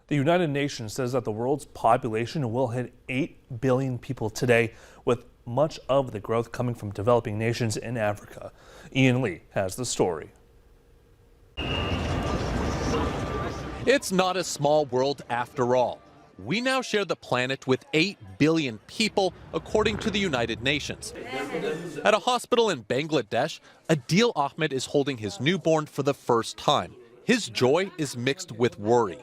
The United Nations says that the world's population will hit 8 billion people today, with much of the growth coming from developing nations in Africa. Ian Lee has the story. It's not a small world after all. We now share the planet with 8 billion people, according to the United Nations. At a hospital in Bangladesh, Adil Ahmed is holding his newborn for the first time. His joy is mixed with worry.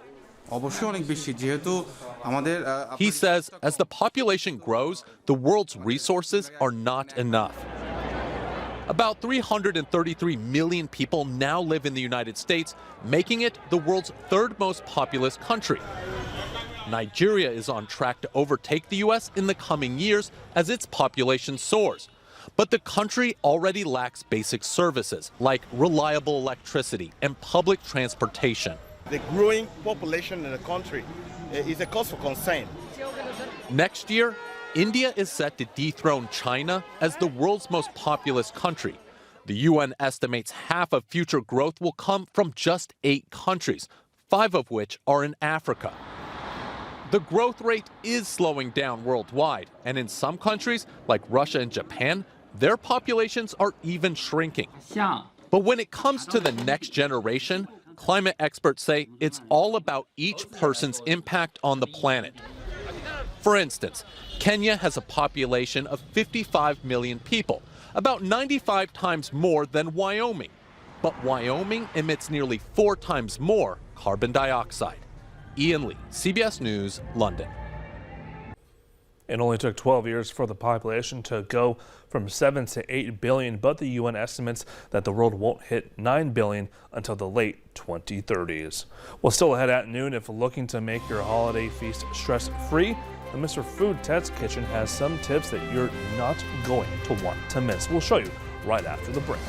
He says as the population grows, the world's resources are not enough. About 333 million people now live in the United States, making it the world's third most populous country. Nigeria is on track to overtake the U.S. in the coming years as its population soars. But the country already lacks basic services like reliable electricity and public transportation. The growing population in the country is a cause for concern. Next year, India is set to dethrone China as the world's most populous country. The UN estimates half of future growth will come from just 8 countries, 5 of which are in Africa. The growth rate is slowing down worldwide, and in some countries, like Russia and Japan, their populations are even shrinking. But when it comes to the next generation, climate experts say it's all about each person's impact on the planet. For instance, Kenya has a population of 55 million people, about 95 times more than Wyoming. But Wyoming emits nearly 4 times more carbon dioxide. Ian Lee, CBS News, London. It only took 12 years for the population to go from 7 to 8 billion, but the UN estimates that the world won't hit 9 billion until the late 2030s. Well, still ahead at noon, if looking to make your holiday feast stress-free, the Mr. Food Ted's Kitchen has some tips that you're not going to want to miss. We'll show you right after the break.